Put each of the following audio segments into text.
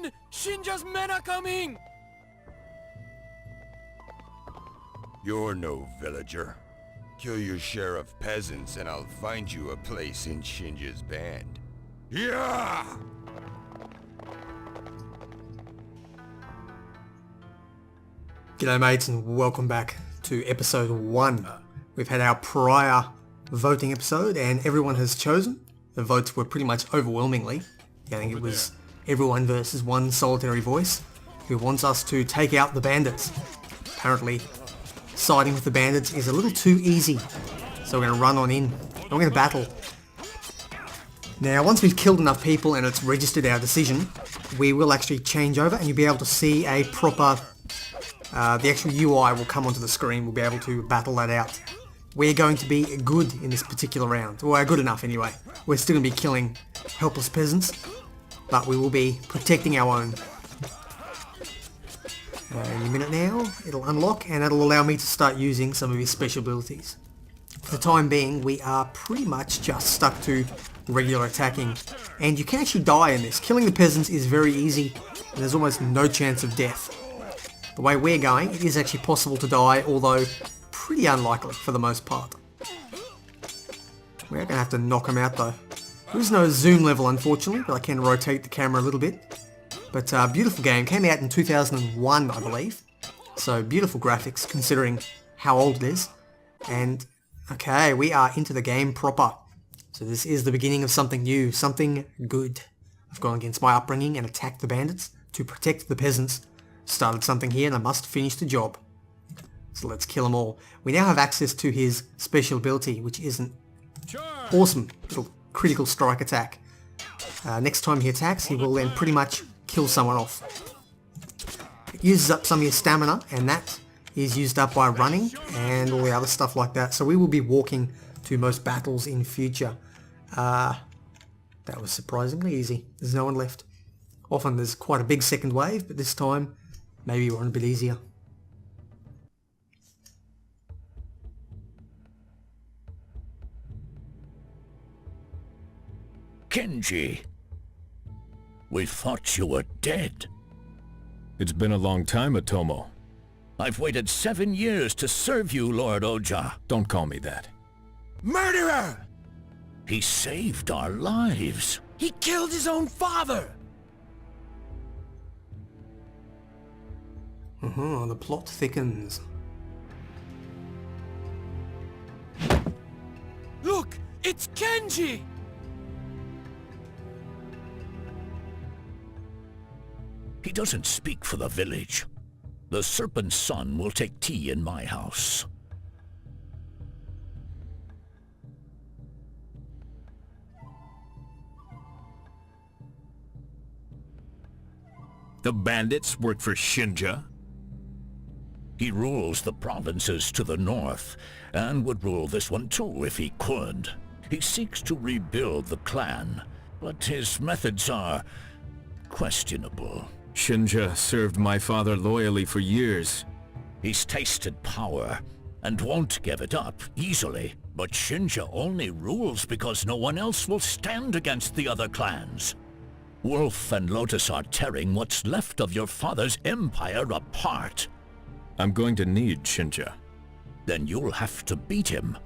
Run! Shinja's men are coming! You're no villager. Kill your share of peasants and I'll find you a place in Shinja's band. Yeah! G'day mates and welcome back to episode 1. We've had our prior voting episode and everyone has chosen. The votes were pretty much overwhelmingly. I think it was everyone versus one solitary voice who wants us to take out the bandits. Apparently siding with the bandits is a little too easy, so we're going to run on in and we're going to battle. Now once we've killed enough people and it's registered our decision, we will actually change over and you'll be able to see a proper the actual UI will come onto the screen. We'll be able to battle that out. We're going to be good in this particular round. Well, good enough anyway. We're still going to be killing helpless peasants, but we will be protecting our own. In a minute now, it'll unlock and it'll allow me to start using some of his special abilities. For the time being, we are pretty much just stuck to regular attacking. And you can actually die in this. Killing the peasants is very easy, and there's almost no chance of death. The way we're going, it is actually possible to die, although pretty unlikely for the most part. We're going to have to knock them out though. There is no zoom level unfortunately, but I can rotate the camera a little bit. But beautiful game, came out in 2001 I believe. So beautiful graphics considering how old it is. And okay, we are into the game proper. So this is the beginning of something new, something good. I've gone against my upbringing and attacked the bandits to protect the peasants. Started something here and I must finish the job. So let's kill them all. We now have access to his special ability, which is an awesome little critical strike attack. Next time he attacks, he will then pretty much kill someone off. It uses up some of your stamina, and that is used up by running and all the other stuff like that. So we will be walking to most battles in future. That was surprisingly easy. There's no one left. Often there's quite a big second wave, but this time maybe we're a bit easier. Kenji, we thought you were dead. It's been a long time, Otomo. I've waited 7 years to serve you, Lord Oja. Don't call me that. Murderer! He saved our lives. He killed his own father! The plot thickens. Look! It's Kenji! He doesn't speak for the village. The Serpent's son will take tea in my house. The bandits work for Shinja? He rules the provinces to the north, and would rule this one too if he could. He seeks to rebuild the clan, but his methods are questionable. Shinja served my father loyally for years. He's tasted power, and won't give it up easily. But Shinja only rules because no one else will stand against the other clans. Wolf and Lotus are tearing what's left of your father's empire apart. I'm going to need Shinja. Then you'll have to beat him.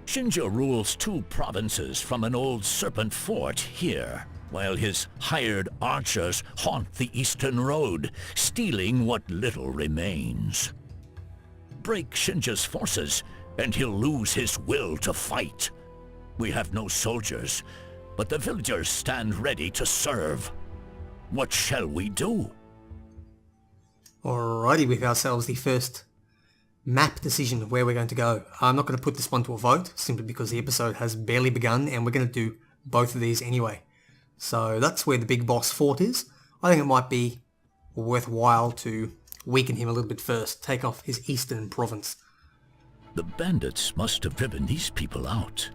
Shinja rules 2 provinces from an old serpent fort here, while his hired archers haunt the eastern road, stealing what little remains. Break Shinja's forces, and he'll lose his will to fight. We have no soldiers, but the villagers stand ready to serve. What shall we do? Alrighty, we have ourselves the first map decision of where we're going to go. I'm not going to put this one to a vote, simply because the episode has barely begun and we're going to do both of these anyway. So that's where the big boss fort is. I think it might be worthwhile to weaken him a little bit first, take off his eastern province. The bandits must have driven these people out.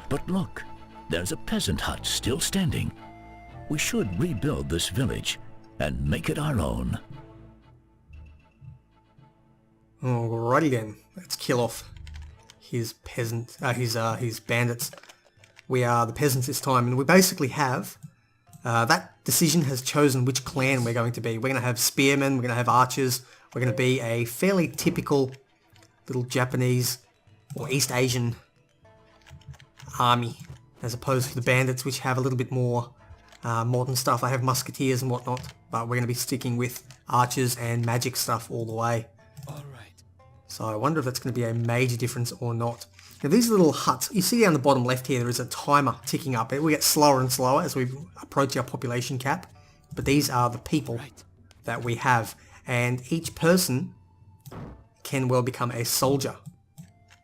But look, there's a peasant hut still standing. We should rebuild this village and make it our own. Alrighty then, let's kill off his bandits. We are the peasants this time, and we basically have That decision has chosen which clan we're going to be. We're going to have spearmen, we're going to have archers, we're going to be a fairly typical little Japanese or East Asian army, as opposed to the bandits, which have a little bit more modern stuff. They have musketeers and whatnot, but we're going to be sticking with archers and magic stuff all the way. Alright. So I wonder if that's going to be a major difference or not. Now these little huts, you see down the bottom left here, there is a timer ticking up. It will get slower and slower as we approach our population cap. But these are the people that we have. And each person can well become a soldier.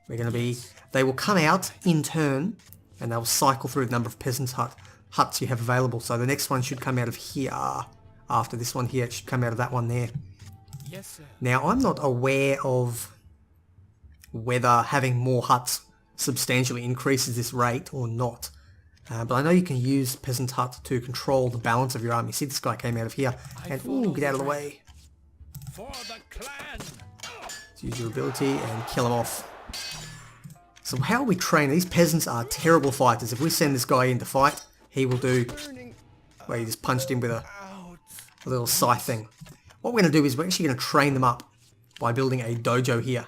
We're going to be, they will come out in turn and they'll cycle through the number of peasants huts you have available. So the next one should come out of here. After this one here, it should come out of that one there. Yes, sir. Now I'm not aware of whether having more huts substantially increases this rate or not. But I know you can use Peasant Hut to control the balance of your army. See, this guy came out of here, and ooh, get out of the way. For the clan. Let's use your ability and kill him off. So how we train, these peasants are terrible fighters. If we send this guy in to fight, he will do, well, you just punched him with a little scythe thing. What we're going to do is we're actually going to train them up by building a dojo here.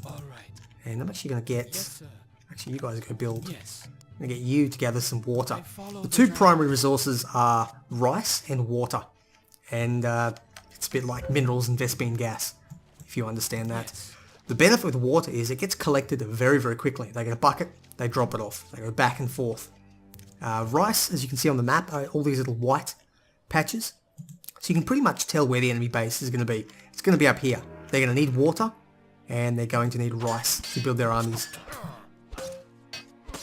Alright. And I'm actually going to get, Yes, sir. actually you guys go build. Yes. I'm going to get you to gather some water. follow The the two trail. primary resources are rice and water. And it's a bit like minerals and Vespine gas, if you understand that. Yes. The benefit with water is it gets collected very, very quickly. They get a bucket, they drop it off. They go back and forth. Rice, as you can see on the map, are all these little white patches. So you can pretty much tell where the enemy base is going to be. It's going to be up here. They're going to need water, and they're going to need rice to build their armies.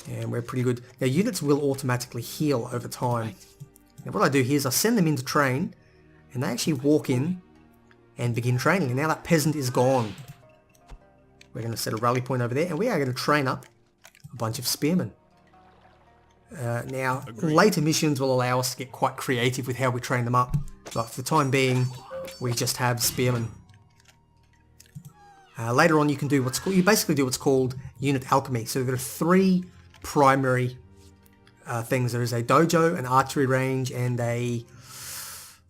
And we're pretty good. Now units will automatically heal over time. Now what I do here is I send them in to train, and they actually walk in and begin training. And now that peasant is gone. We're going to set a rally point over there, and we are going to train up a bunch of spearmen. Now, later missions will allow us to get quite creative with how we train them up. But for the time being, we just have spearmen. Later on, you can do what's called, you basically do what's called unit alchemy. So there are three primary things. There is a dojo, an archery range, and a,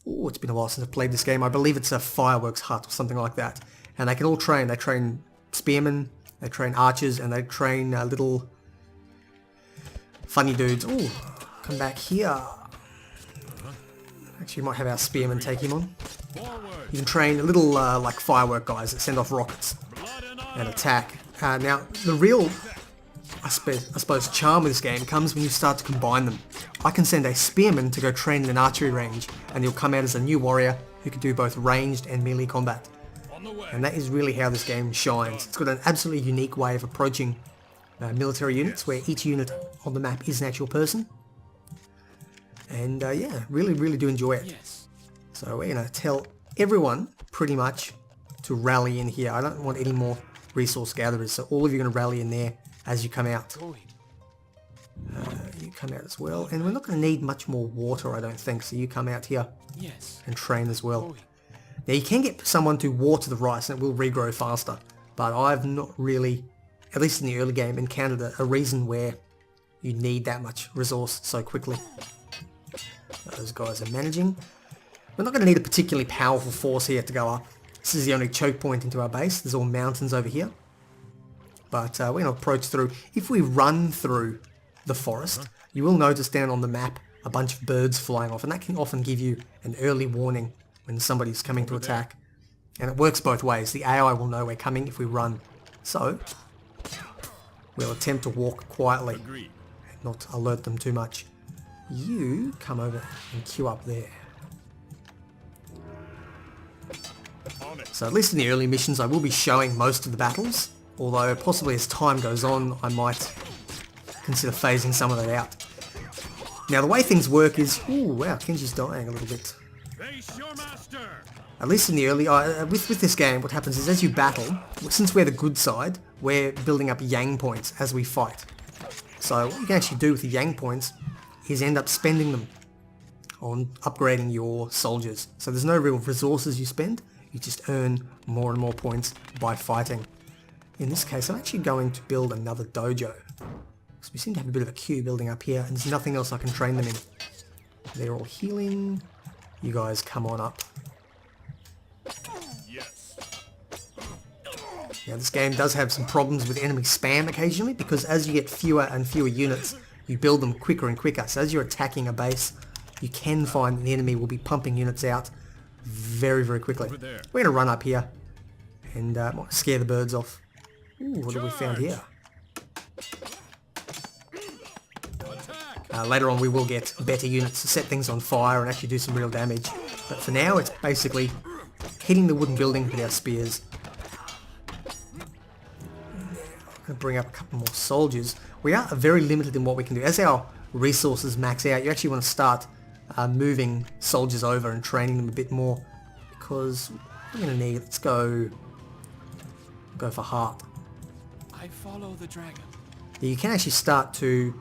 oh, it's been a while since I've played this game. I believe it's a fireworks hut or something like that. And they can all train. They train spearmen, they train archers, and they train little funny dudes. Oh, come back here. Actually, we might have our spearmen take him on. You can train little like firework guys that send off rockets and attack. Now, the real, I suppose, charm of this game comes when you start to combine them. I can send a spearman to go train in an archery range, and he'll come out as a new warrior who can do both ranged and melee combat. And that is really how this game shines. It's got an absolutely unique way of approaching military units, where each unit on the map is an actual person. And yeah, really, really do enjoy it. Yes. So we're going to tell everyone pretty much to rally in here. I don't want any more resource gatherers, so all of you are going to rally in there as you come out. Going. You come out as well, and we're not going to need much more water, I don't think, so you come out here Yes. and train as well. Going. Now you can get someone to water the rice and it will regrow faster, but I've not really, at least in the early game, encountered a reason where you need that much resource so quickly. Those guys are managing. We're not going to need a particularly powerful force here to go up. This is the only choke point into our base. There's all mountains over here. But we're going to approach through. If we run through the forest, you will notice down on the map a bunch of birds flying off, and that can often give you an early warning when somebody's coming to attack. And it works both ways. The AI will know we're coming if we run. So, we'll attempt to walk quietly and not alert them too much. You come over and queue up there. So at least in the early missions I will be showing most of the battles, although possibly as time goes on I might consider phasing some of that out. Now the way things work is, ooh wow, Kenji's dying a little bit. Face your master. At least in the early, with this game, what happens is as you battle, since we're the good side, we're building up yang points as we fight. So what you can actually do with the yang points is end up spending them on upgrading your soldiers. So there's no real resources you spend, you just earn more and more points by fighting. In this case, I'm actually going to build another dojo. So we seem to have a bit of a queue building up here, and there's nothing else I can train them in. They're all healing. You guys come on up. Now this game does have some problems with enemy spam occasionally, because as you get fewer and fewer units, you build them quicker and quicker. So as you're attacking a base, you can find the enemy will be pumping units out very, very quickly. We're going to run up here and might scare the birds off. Ooh, what have we found here? Later on we will get better units to set things on fire and actually do some real damage. But for now it's basically hitting the wooden building with our spears. I'm going to bring up a couple more soldiers. We are very limited in what we can do. As our resources max out, you actually want to start moving soldiers over and training them a bit more, because we're going to need, let's go for heart. I follow the dragon. You can actually start to,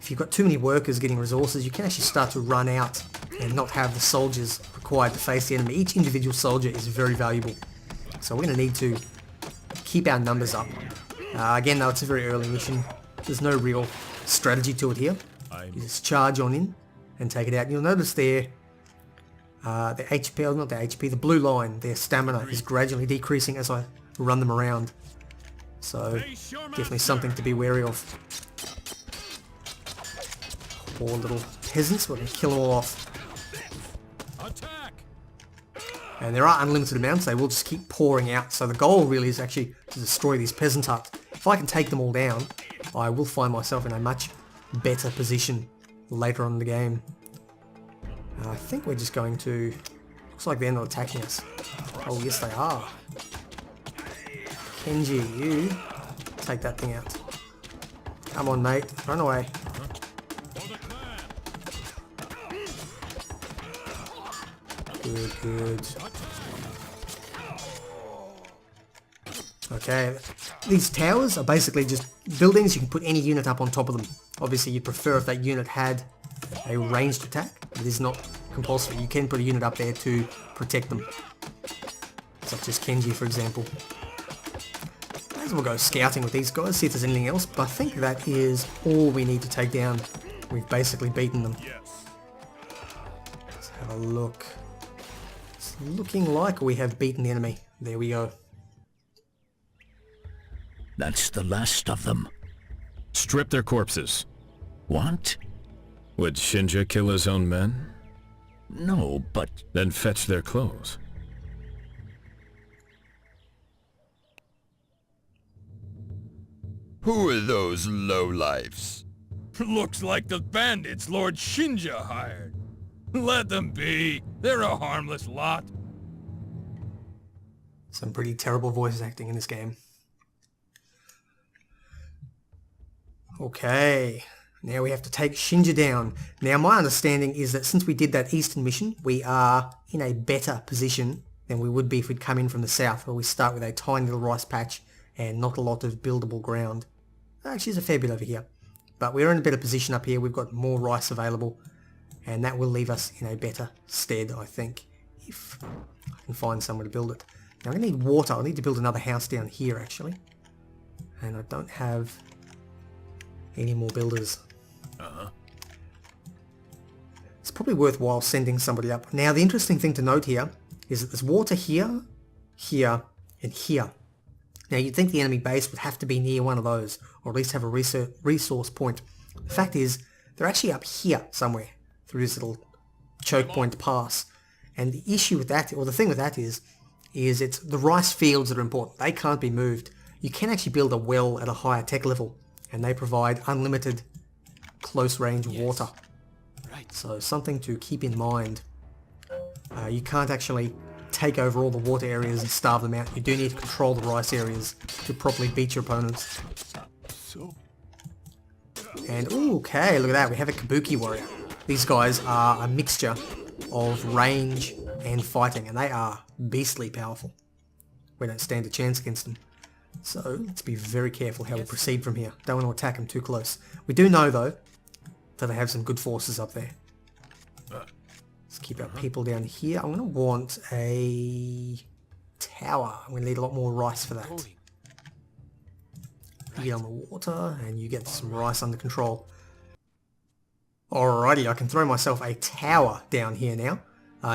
if you've got too many workers getting resources, you can actually start to run out and not have the soldiers required to face the enemy. Each individual soldier is very valuable. So we're going to need to keep our numbers up. Again though, it's a very early mission. There's no real strategy to it here. You just charge on in and take it out. You'll notice there, the HP, or not the HP, the blue line, their stamina is gradually decreasing as I run them around. So definitely something to be wary of. Poor little peasants, we're going to kill them all off. And there are unlimited amounts, they will just keep pouring out. So the goal really is actually to destroy these peasant huts. If I can take them all down, I will find myself in a much better position later on in the game. I think we're just going to... Looks like they're not attacking us. Oh yes they are. Kenji, you take that thing out. Come on mate, run away. Good, good. Okay, these towers are basically just buildings. You can put any unit up on top of them. Obviously you'd prefer if that unit had a ranged attack. It is not compulsory. You can put a unit up there to protect them. Such as Kenji, for example. Might as well go scouting with these guys, see if there's anything else. But I think that is all we need to take down. We've basically beaten them. Let's have a look. It's looking like we have beaten the enemy. There we go. That's the last of them. Strip their corpses. What? Would Shinja kill his own men? No, but... Then fetch their clothes. Who are those lowlifes? Looks like the bandits Lord Shinja hired. Let them be. They're a harmless lot. Some pretty terrible voice acting in this game. Okay, now we have to take Shinja down. Now my understanding is that since we did that eastern mission, we are in a better position than we would be if we'd come in from the south, where we start with a tiny little rice patch and not a lot of buildable ground. Actually, there's a fair bit over here. But we're in a better position up here. We've got more rice available, and that will leave us in a better stead, I think, if I can find somewhere to build it. Now I'm going to need water. I need to build another house down here, actually. And I don't have any more builders. It's probably worthwhile sending somebody up. Now the interesting thing to note here is that there's water here, here, and here. Now you'd think the enemy base would have to be near one of those, or at least have a resource point. The fact is, they're actually up here somewhere, through this little choke point pass. And the issue with that, or the thing with that is it's the rice fields that are important. They can't be moved. You can actually build a well at a higher tech level, and they provide unlimited close range water. Right. So something to keep in mind. You can't actually take over all the water areas and starve them out. You do need to control the rice areas to properly beat your opponents. So. And ooh, okay, look at that, we have a Kabuki warrior. These guys are a mixture of range and fighting, and they are beastly powerful. We don't stand a chance against them. So let's be very careful how we proceed from here. Don't want to attack them too close. We do know though that they have some good forces up there. Let's keep our people down here. I'm going to want a tower. I'm going to need a lot more rice for that. You get on the water and you get some rice under control. Alrighty, I can throw myself a tower down here now.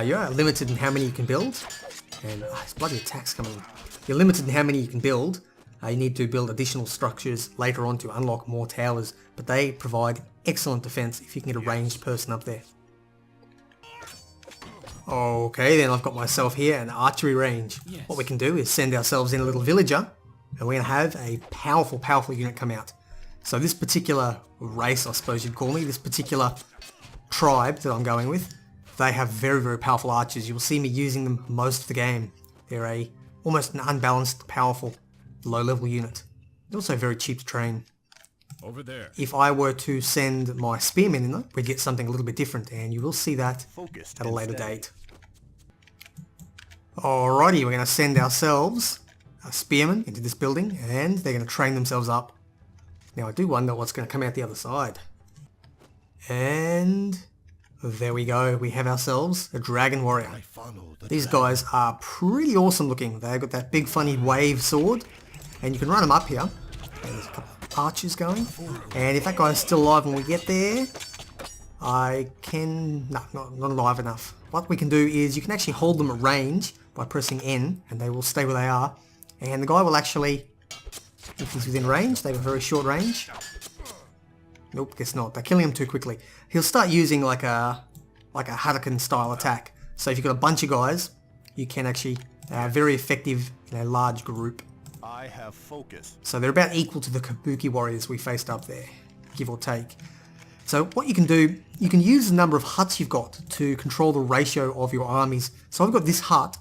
You're limited in how many you can build. And there's bloody attacks coming in. You're limited in how many you can build. You need to build additional structures later on to unlock more towers. But they provide excellent defense if you can get a ranged person up there. Okay, then I've got myself here an archery range. Yes. What we can do is send ourselves in a little villager. And we're going to have a powerful, powerful unit come out. So this particular race, I suppose you'd call me, this particular tribe that I'm going with, they have very, very powerful archers. You'll see me using them most of the game. They're almost an unbalanced, powerful, low-level unit. They're also very cheap to train. Over there. If I were to send my spearmen in them, we'd get something a little bit different, and you will see that at a later date. Alrighty, we're going to send ourselves a spearman into this building, and they're going to train themselves up. Now I do wonder what's going to come out the other side. And there we go, we have ourselves a dragon warrior. These guys are pretty awesome looking. They've got that big funny wave sword, and you can run them up here. There's a couple of archers going, and if that guy's still alive when we get there, I can... no, not alive enough. What we can do is you can actually hold them at range by pressing N, and they will stay where they are, and the guy will actually... if he's within range, they have a very short range. Nope, guess not. They're killing him too quickly. He'll start using like a Hurricane style attack. So if you've got a bunch of guys, you can actually very effective in a large group. I have focus. So they're about equal to the Kabuki warriors we faced up there, give or take. So what you can do, you can use the number of huts you've got to control the ratio of your armies. So I've got this hut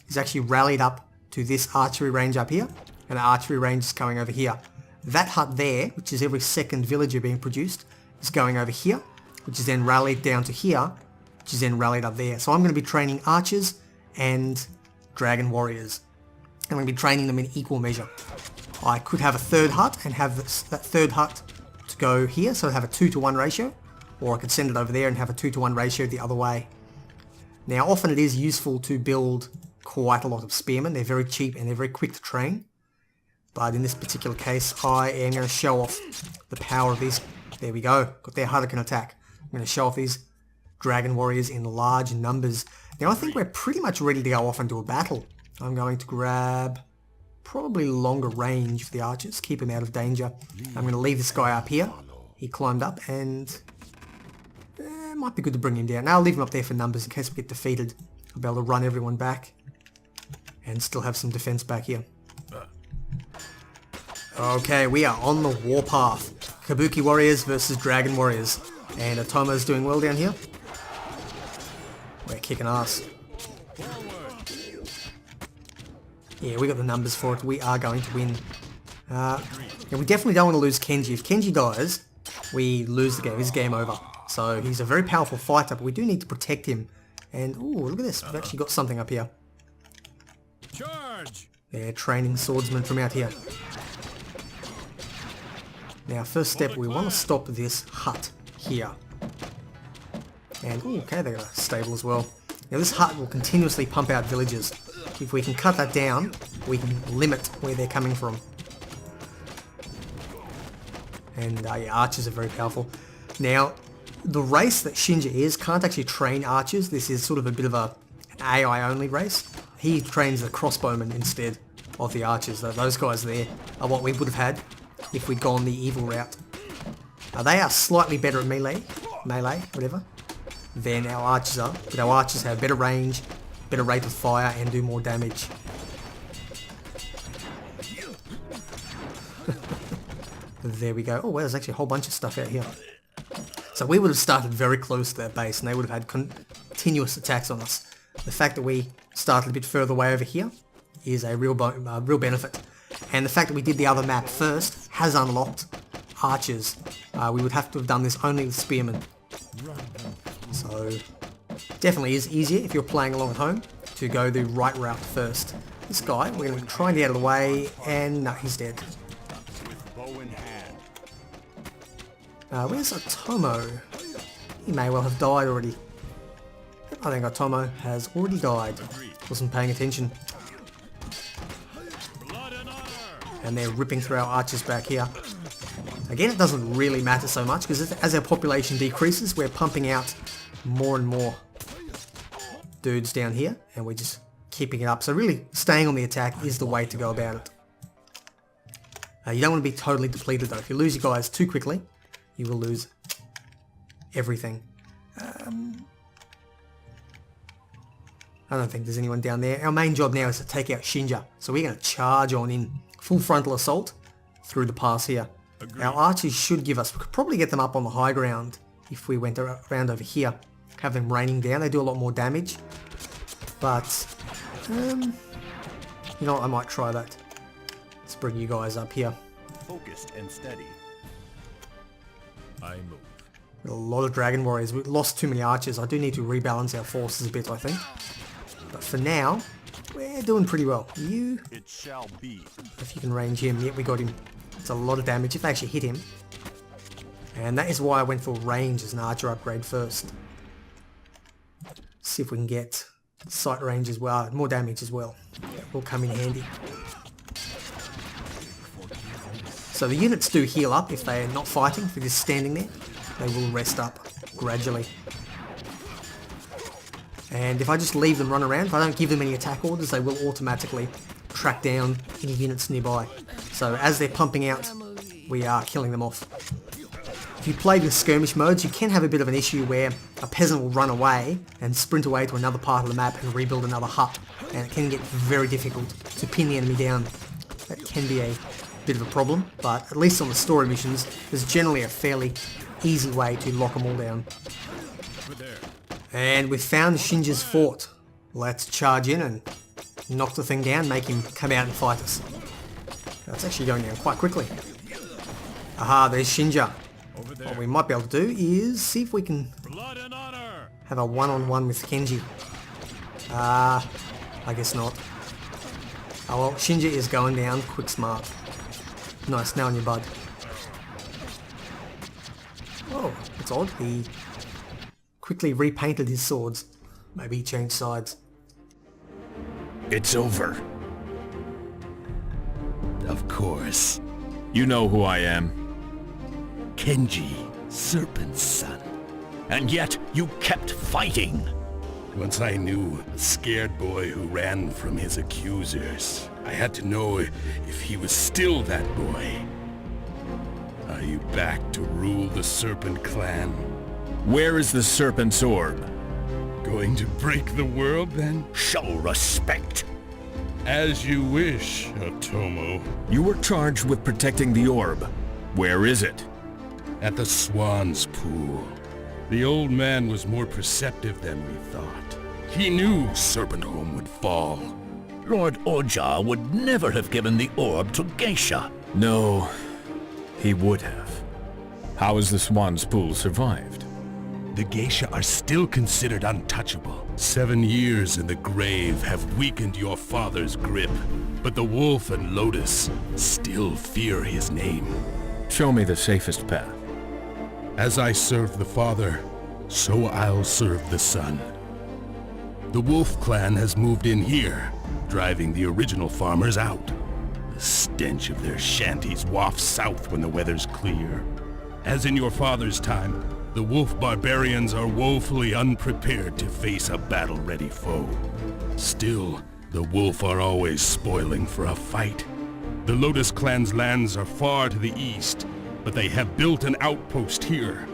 is actually rallied up to this archery range up here. And the archery range is coming over here. That hut there, which is every second villager being produced, is going over here, which is then rallied down to here, which is then rallied up there. So I'm going to be training archers and dragon warriors. I'm going to be training them in equal measure. I could have a third hut and have that third hut to go here, so I have a 2-to-1 ratio, or I could send it over there and have a 2-to-1 ratio the other way. Now often it is useful to build quite a lot of spearmen. They're very cheap and they're very quick to train. But in this particular case, I am going to show off the power of these. There we go. Got their Hurricane attack. I'm going to show off these dragon warriors in large numbers. Now I think we're pretty much ready to go off and do a battle. I'm going to grab probably longer range for the archers. Keep him out of danger. I'm going to leave this guy up here. He climbed up and it might be good to bring him down. Now I'll leave him up there for numbers in case we get defeated. I'll be able to run everyone back and still have some defense back here. Okay, we are on the warpath. Kabuki warriors versus dragon warriors. And Atomo's doing well down here. We're kicking ass. Yeah, we got the numbers for it. We are going to win. Yeah, we definitely don't want to lose Kenji. If Kenji dies, we lose the game. It's game over. So he's a very powerful fighter, but we do need to protect him. And, ooh, look at this. We've actually got something up here. Charge! Yeah, training swordsmen from out here. Now, first step, we want to stop this hut here. And, ooh, okay, they got a stable as well. Now, this hut will continuously pump out villagers. If we can cut that down, we can limit where they're coming from. And, yeah, archers are very powerful. Now, the race that Shinja is can't actually train archers. This is sort of a bit of an AI-only race. He trains the crossbowmen instead of the archers. Those guys there are what we would have had if we'd gone the evil route. They are slightly better at melee, whatever, than our archers are. But our archers have better range, better rate of fire, and do more damage. There we go. Oh, well, there's actually a whole bunch of stuff out here. So we would have started very close to that base, and they would have had continuous attacks on us. The fact that we started a bit further away over here is a real benefit. And the fact that we did the other map first has unlocked archers. We would have to have done this only with spearmen. So definitely is easier if you're playing along at home to go the right route first. This guy, we're going to try and get out of the way, and no, he's dead. Where's Atomo? He may well have died already. I think Atomo has already died. Wasn't paying attention. And they're ripping through our archers back here. Again, it doesn't really matter so much because as our population decreases, we're pumping out more and more dudes down here, and we're just keeping it up. So really, staying on the attack is the way to go about it. You don't want to be totally depleted though. If you lose your guys too quickly, you will lose everything. I don't think there's anyone down there. Our main job now is to take out Shinja. So we're going to charge on in. Full frontal assault through the pass here. Agreed. Our archers should give us, we could probably get them up on the high ground if we went around over here. Have them raining down. They do a lot more damage. But, you know what, I might try that. Let's bring you guys up here. Focused and steady. I move. A lot of dragon warriors. We've lost too many archers. I do need to rebalance our forces a bit, I think. But for now, we're doing pretty well. You, It shall be. if you can range him, yep, we got him. It's a lot of damage if they actually hit him. And that is why I went for range as an archer upgrade first. See if we can get sight range as well, more damage as well. That will come in handy. So the units do heal up if they're not fighting, if they're just standing there. They will rest up gradually. And if I just leave them run around, if I don't give them any attack orders, they will automatically track down any units nearby. So as they're pumping out, we are killing them off. If you play with skirmish modes, you can have a bit of an issue where a peasant will run away and sprint away to another part of the map and rebuild another hut. And it can get very difficult to pin the enemy down. That can be a bit of a problem, but at least on the story missions, there's generally a fairly easy way to lock them all down. And we've found Shinja's fort. Let's charge in and knock the thing down, make him come out and fight us. That's actually going down quite quickly. Aha, there's Shinja. What we might be able to do is see if we can have a one-on-one with Kenji. I guess not. Oh well, Shinja is going down quick smart. Nice, now on your bud. Oh, that's odd. He quickly repainted his swords. Maybe he changed sides. It's over. Of course. You know who I am. Kenji, Serpent's son. And yet you kept fighting. Once I knew a scared boy who ran from his accusers, I had to know if he was still that boy. Are you back to rule the Serpent clan? Where is the Serpent's orb? Going to break the world then? Show respect. As you wish, Otomo. You were charged with protecting the orb. Where is it? At the Swan's Pool. The old man was more perceptive than we thought. He knew Serpent Home would fall. Lord Oja would never have given the orb to Geisha. No, he would have. How has the Swan's Pool survived? The Geisha are still considered untouchable. 7 years in the grave have weakened your father's grip, but the Wolf and Lotus still fear his name. Show me the safest path. As I serve the father, so I'll serve the son. The Wolf clan has moved in here, driving the original farmers out. The stench of their shanties wafts south when the weather's clear. As in your father's time, the Wolf barbarians are woefully unprepared to face a battle-ready foe. Still, the Wolf are always spoiling for a fight. The Lotus clan's lands are far to the east, but they have built an outpost here.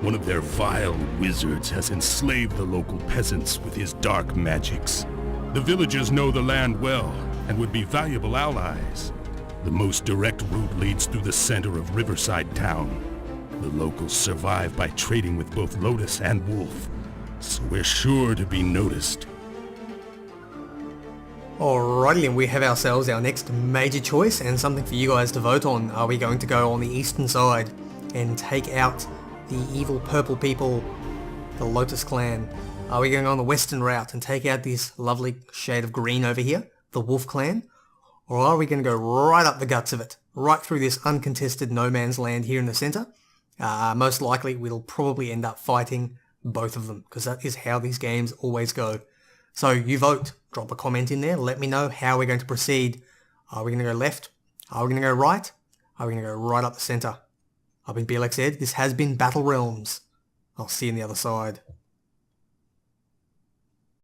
One of their vile wizards has enslaved the local peasants with his dark magics. The villagers know the land well and would be valuable allies. The most direct route leads through the center of Riverside Town. The locals survive by trading with both Lotus and Wolf, so we're sure to be noticed. Alrighty, and we have ourselves our next major choice and something for you guys to vote on. Are we going to go on the eastern side and take out the evil purple people, the Lotus clan? Are we going on the western route and take out this lovely shade of green over here, the Wolf clan? Or are we going to go right up the guts of it, right through this uncontested no man's land here in the center? Most likely we'll probably end up fighting both of them, because that is how these games always go. So you vote, drop a comment in there, let me know how we're going to proceed. Are we going to go left? Are we going to go right? Are we going to go right up the center? I've been Blxz. This has been Battle Realms. I'll see you on the other side.